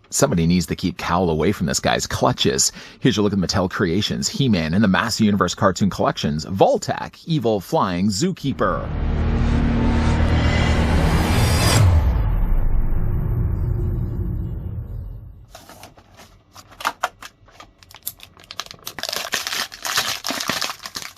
Somebody needs to keep Cowl away from this guy's clutches. Here's your look at Mattel Creations, He-Man, and the Master Universe Cartoon Collections, Vultak, Evil Flying Zookeeper.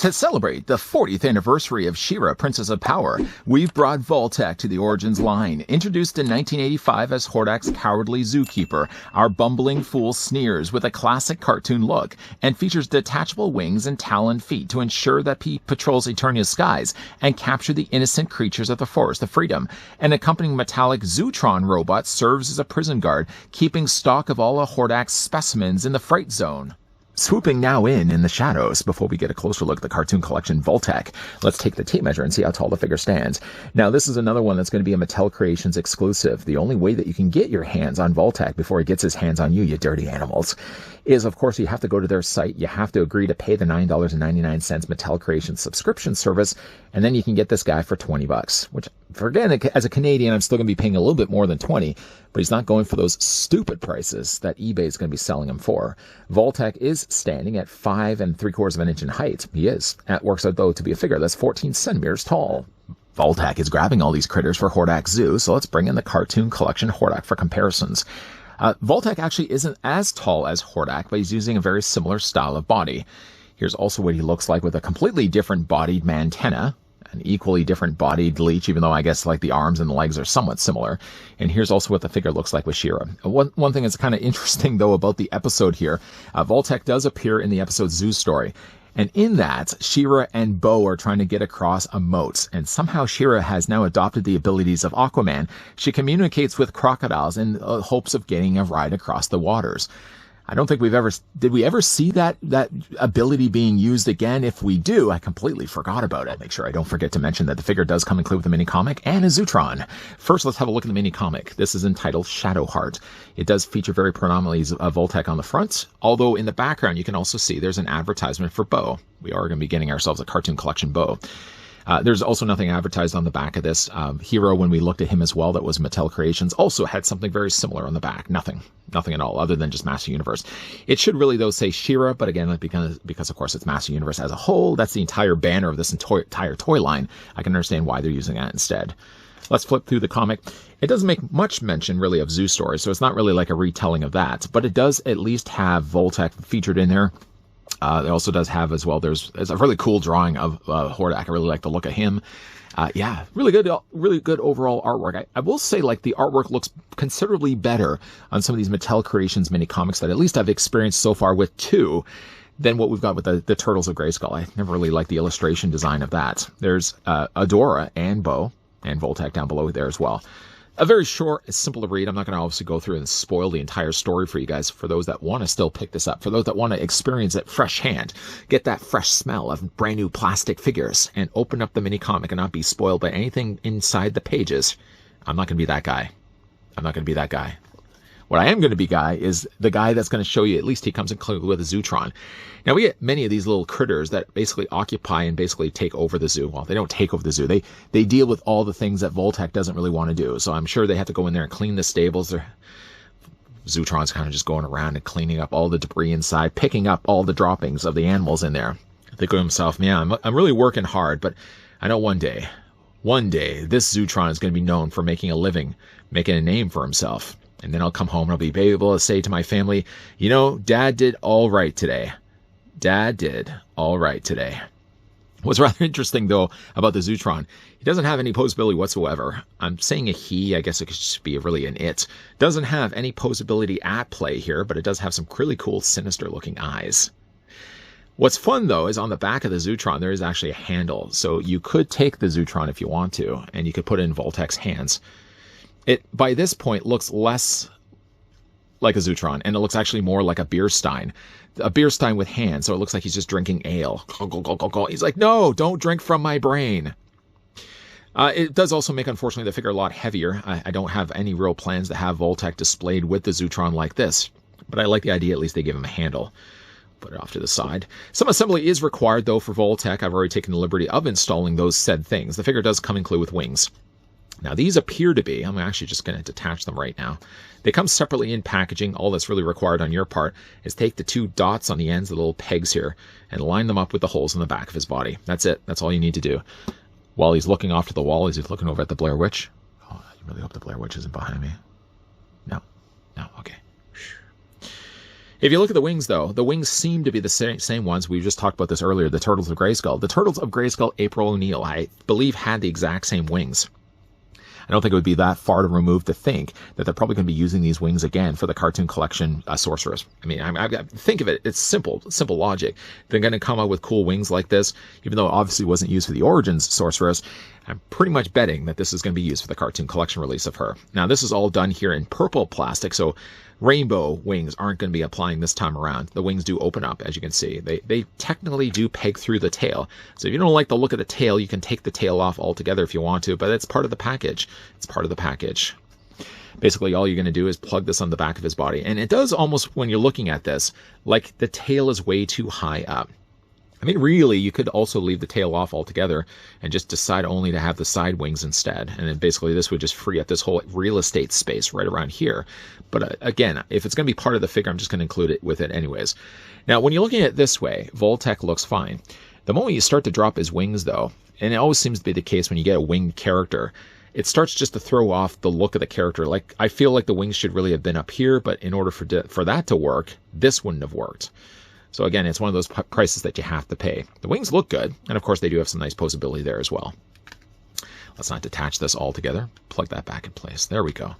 To celebrate the 40th anniversary of She-Ra, Princess of Power, we've brought Vultak to the Origins line. Introduced in 1985 as Hordak's cowardly zookeeper, our bumbling fool sneers with a classic cartoon look and features detachable wings and taloned feet to ensure that he patrols Eternia's skies and capture the innocent creatures of the Forest of Freedom. An accompanying metallic Zootron robot serves as a prison guard, keeping stock of all of Hordak's specimens in the Fright Zone. Swooping now in the shadows, before we get a closer look at the cartoon collection Vultak, let's take the tape measure and see how tall the figure stands. Now, this is another one that's going to be a Mattel Creations exclusive. The only way that you can get your hands on Vultak before he gets his hands on you, you dirty animals, is, of course, you have to go to their site. You have to agree to pay the $9.99 Mattel Creations subscription service, and then you can get this guy for $20, which, for again, as a Canadian, I'm still going to be paying a little bit more than $20, but he's not going for those stupid prices that eBay is going to be selling him for. Vultak is standing at 5 3/4 of an inch in height. He is. That works out, though, to be a figure that's 14 centimeters tall. Vultak is grabbing all these critters for Hordak Zoo, so let's bring in the cartoon collection Hordak for comparisons. Vultak actually isn't as tall as Hordak, but he's using a very similar style of body. Here's also what he looks like with a completely different bodied Mantenna, an equally different bodied Leech, even though I guess like the arms and the legs are somewhat similar. And here's also what the figure looks like with She-Ra. One thing that's kind of interesting, though, about the episode here, Vultak does appear in the episode Zoo Story. And in that, She-Ra and Bo are trying to get across a moat. And somehow She-Ra has now adopted the abilities of Aquaman. She communicates with crocodiles in hopes of getting a ride across the waters. I don't think did we ever see that ability being used again? If we do, I completely forgot about it. Make sure I don't forget to mention that the figure does come included with a mini comic and a Zootron. First, let's have a look at the mini comic. This is entitled Shadowheart. It does feature very predominantly Vultak on the front, although in the background you can also see there's an advertisement for Bo. We are going to be getting ourselves a cartoon collection Bo. There's also nothing advertised on the back of this. Hero, when we looked at him as well, that was Mattel Creations, also had something very similar on the back. Nothing at all, other than just Master Universe. It should really, though, say She-Ra, but again, because of course it's Master Universe as a whole, that's the entire banner of this entire toy line. I can understand why they're using that instead. Let's flip through the comic. It doesn't make much mention, really, of Zoo Story, so it's not really like a retelling of that, but it does at least have Vultak featured in there. It also does have as well, there's a really cool drawing of Hordak. I really like the look of him. Yeah, really good overall artwork. I will say, like, the artwork looks considerably better on some of these Mattel Creations mini comics that at least I've experienced so far with two than what we've got with the Turtles of Grayskull. I never really liked the illustration design of that. There's Adora and Bo and Vultak down below there as well. A very short, it's simple to read. I'm not going to obviously go through and spoil the entire story for you guys. For those that want to still pick this up, for those that want to experience it fresh hand, get that fresh smell of brand new plastic figures, and open up the mini comic and not be spoiled by anything inside the pages. I'm not going to be that guy. What I am going to be, guy, is the guy that's going to show you, at least he comes included with a Zootron. Now, we get many of these little critters that basically occupy and basically take over the zoo. Well, they don't take over the zoo. They deal with all the things that Vultak doesn't really want to do. So I'm sure they have to go in there and clean the stables. Zootron's kind of just going around and cleaning up all the debris inside, picking up all the droppings of the animals in there. Think to himself, man, I'm really working hard, but I know one day, this Zootron is going to be known for making a living, making a name for himself. And then I'll come home and I'll be able to say to my family, you know, Dad did all right today. What's rather interesting, though, about the Zootron, he doesn't have any posability whatsoever. I'm saying a he, I guess it could just be really an it. Doesn't have any posability at play here, but it does have some really cool, sinister-looking eyes. What's fun, though, is on the back of the Zootron, there is actually a handle. So you could take the Zootron if you want to, and you could put it in Vultak's hands. It, by this point, looks less like a Zootron, and it looks actually more like a beer stein with hands, so it looks like he's just drinking ale. He's like, no, don't drink from my brain. It does also make, unfortunately, the figure a lot heavier. I don't have any real plans to have Vultak displayed with the Zootron like this, but I like the idea at least they give him a handle. Put it off to the side. Some assembly is required, though, for Vultak. I've already taken the liberty of installing those said things. The figure does come included with wings. Now, these appear to be, I'm actually just going to detach them right now. They come separately in packaging. All that's really required on your part is take the 2 dots on the ends, the little pegs here, and line them up with the holes in the back of his body. That's it. That's all you need to do. While he's looking off to the wall, he's looking over at the Blair Witch. Oh, I really hope the Blair Witch isn't behind me. No. No, okay. If you look at the wings, though, the wings seem to be the same ones. We just talked about this earlier, the Turtles of Grayskull. The Turtles of Grayskull, April O'Neil, I believe, had the exact same wings. I don't think it would be that far to remove to think that they're probably going to be using these wings again for the Cartoon Collection Sorceress. I mean, think of it. It's simple logic. They're going to come out with cool wings like this, even though it obviously wasn't used for the Origins Sorceress. I'm pretty much betting that this is going to be used for the Cartoon Collection release of her. Now, this is all done here in purple plastic, so rainbow wings aren't going to be applying this time around. The wings do open up, as you can see. They technically do peg through the tail. So if you don't like the look of the tail, you can take the tail off altogether if you want to, but it's part of the package. It's part of the package. Basically, all you're going to do is plug this on the back of his body. And it does almost, when you're looking at this, like the tail is way too high up. I mean, really, you could also leave the tail off altogether and just decide only to have the side wings instead. And then basically this would just free up this whole real estate space right around here. But again, if it's going to be part of the figure, I'm just going to include it with it anyways. Now, when you're looking at it this way, Vultak looks fine. The moment you start to drop his wings, though, and it always seems to be the case when you get a winged character, it starts just to throw off the look of the character. Like, I feel like the wings should really have been up here, but in order for that to work, this wouldn't have worked. So again, it's one of those prices that you have to pay. The wings look good, and of course they do have some nice posability there as well. Let's not detach this all together. Plug that back in place. There we go.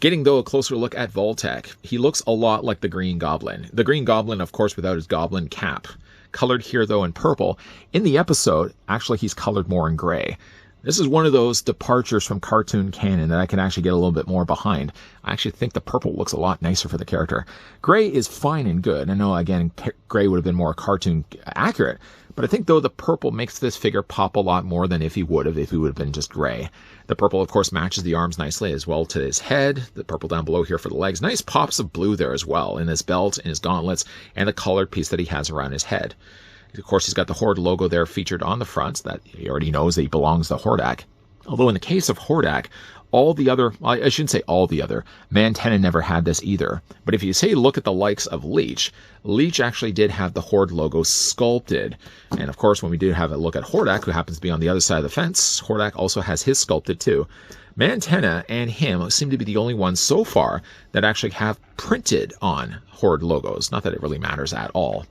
Getting, though, a closer look at Vultak. He looks a lot like the Green Goblin. The Green Goblin, of course, without his goblin cap. Colored here, though, in purple. In the episode, actually, he's colored more in gray. This is one of those departures from cartoon canon that I can actually get a little bit more behind. I actually think the purple looks a lot nicer for the character. Gray is fine and good. I know, again, gray would have been more cartoon accurate, but I think, though, the purple makes this figure pop a lot more than if he would have been just gray. The purple, of course, matches the arms nicely as well to his head. The purple down below here for the legs. Nice pops of blue there as well in his belt, in his gauntlets, and the colored piece that he has around his head. Of course, he's got the Horde logo there featured on the front that he already knows that he belongs to Hordak. Although in the case of Hordak, all the other, I shouldn't say all the other, Mantenna never had this either. But if you say look at the likes of Leech, Leech actually did have the Horde logo sculpted. And of course, when we do have a look at Hordak, who happens to be on the other side of the fence, Hordak also has his sculpted too. Mantenna and him seem to be the only ones so far that actually have printed on Horde logos. Not that it really matters at all.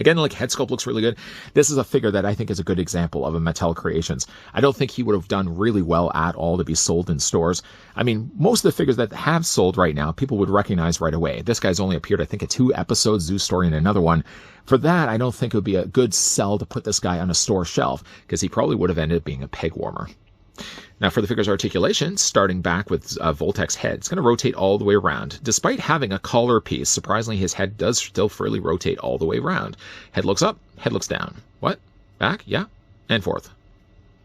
Again, like, head sculpt looks really good. This is a figure that I think is a good example of a Mattel Creations. I don't think he would have done really well at all to be sold in stores. I mean, most of the figures that have sold right now, people would recognize right away. This guy's only appeared, I think, in 2 episodes, Zeus Story and another one. For that, I don't think it would be a good sell to put this guy on a store shelf, because he probably would have ended up being a peg warmer. Now, for the figure's articulation, starting back with Vultak's head, it's going to rotate all the way around. Despite having a collar piece, surprisingly, his head does still freely rotate all the way around. Head looks up, head looks down. What? Back? Yeah. And forth.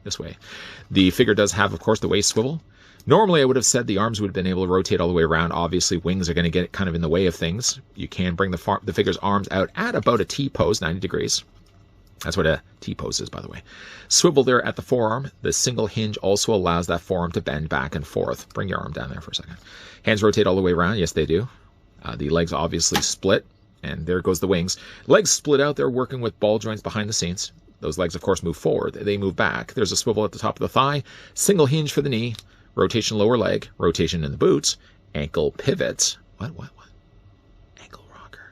This way. The figure does have, of course, the waist swivel. Normally, I would have said the arms would have been able to rotate all the way around. Obviously, wings are going to get kind of in the way of things. You can bring the figure's arms out at about a T-pose, 90 degrees. That's what a T-pose is, by the way. Swivel there at the forearm. The single hinge also allows that forearm to bend back and forth. Bring your arm down there for a second. Hands rotate all the way around. Yes, they do. The legs obviously split, and there goes the wings. Legs split out. They're working with ball joints behind the scenes. Those legs, of course, move forward. They move back. There's a swivel at the top of the thigh. Single hinge for the knee. Rotation lower leg. Rotation in the boots. Ankle pivots. What? Ankle rocker.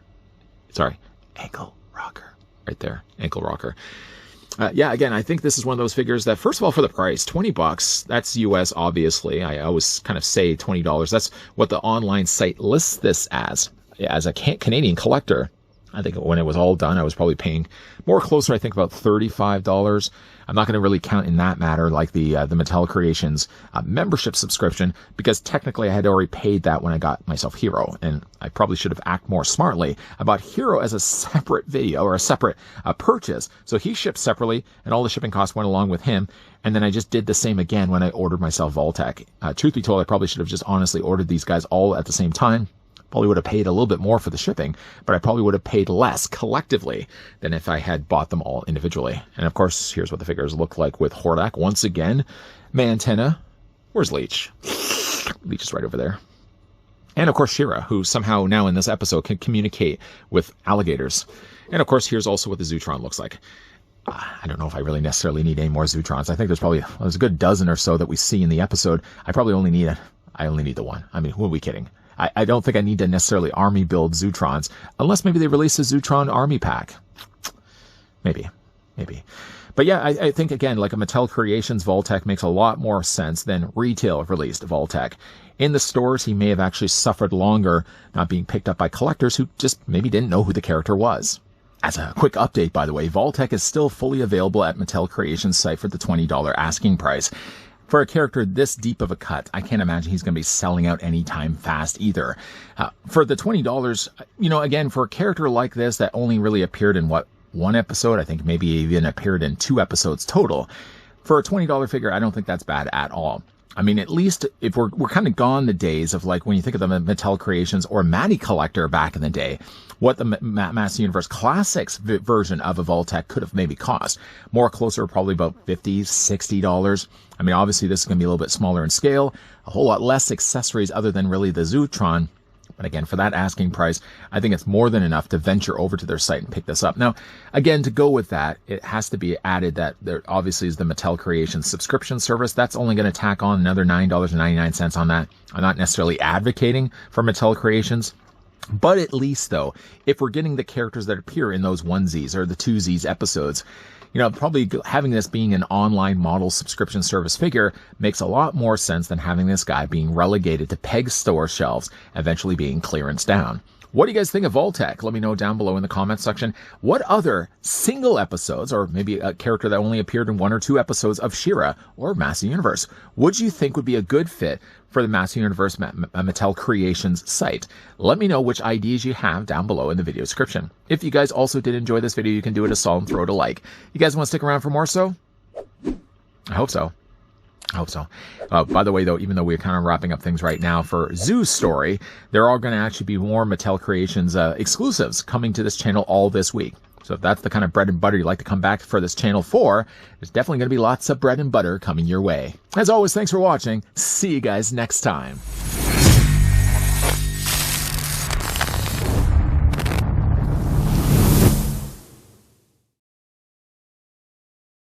Sorry. Ankle rocker. Right there, ankle rocker. Yeah, again, I think this is one of those figures that, first of all, for the price, $20, that's US, obviously. I always kind of say $20. That's what the online site lists this as a Canadian collector. I think when it was all done, I was probably paying more closer, I think, about $35. I'm not going to really count in that matter like the Mattel Creations membership subscription, because technically I had already paid that when I got myself Hero, and I probably should have acted more smartly. I bought Hero as a separate video or a separate purchase, so he shipped separately, and all the shipping costs went along with him. And then I just did the same again when I ordered myself Vultak. Truth be told, I probably should have just honestly ordered these guys all at the same time. Probably would have paid a little bit more for the shipping, but I probably would have paid less collectively than if I had bought them all individually. And of course, here's what the figures look like with Hordak. Once again, Mantenna Where's Leech? Leech is right over there. And of course, She-Ra, who somehow now in this episode can communicate with alligators. And of course, here's also what the Zootron looks like. I don't know if I really necessarily need any more Zootrons. I think there's a good dozen or so that we see in the episode. I only need the one. I mean, who are we kidding? I don't think I need to necessarily army build Zootrons, unless maybe they release a Zootron army pack. Maybe. But yeah, I think, again, like a Mattel Creations Vultak makes a lot more sense than retail-released Vultak. In the stores, he may have actually suffered longer not being picked up by collectors who just maybe didn't know who the character was. As a quick update, by the way, Vultak is still fully available at Mattel Creations' site for the $20 asking price. For a character this deep of a cut, I can't imagine he's going to be selling out anytime fast either. For the $20, again, for a character like this that only really appeared in one episode, I think maybe even appeared in 2 episodes total. For a $20 figure, I don't think that's bad at all. I mean, at least if we're kind of gone the days of like when you think of the Mattel Creations or Matty Collector back in the day, what the Master Universe Classics version of a Vultak could have maybe cost. More closer, probably about $50, $60. I mean, obviously this is going to be a little bit smaller in scale, a whole lot less accessories other than really the Zootron. But again, for that asking price, I think it's more than enough to venture over to their site and pick this up. Now, again, to go with that, it has to be added that there obviously is the Mattel Creations subscription service. That's only going to tack on another $9.99 on that. I'm not necessarily advocating for Mattel Creations. But at least, though, if we're getting the characters that appear in those onesies or the twosies episodes, probably having this being an online model subscription service figure makes a lot more sense than having this guy being relegated to peg store shelves, eventually being clearanced down. What do you guys think of Vultak? Let me know down below in the comments section. What other single episodes, or maybe a character that only appeared in 1 or 2 episodes of She-Ra or Master Universe, would you think would be a good fit for the Master Universe Mattel Creations site? Let me know which ideas you have down below in the video description. If you guys also did enjoy this video, you can do it a solid and throw it a like. You guys want to stick around for more so? I hope so. By the way, though, even though we're kind of wrapping up things right now for Zoo's story, there are going to actually be more Mattel Creations exclusives coming to this channel all this week. So if that's the kind of bread and butter you'd like to come back for this channel for, there's definitely going to be lots of bread and butter coming your way. As always, thanks for watching. See you guys next time.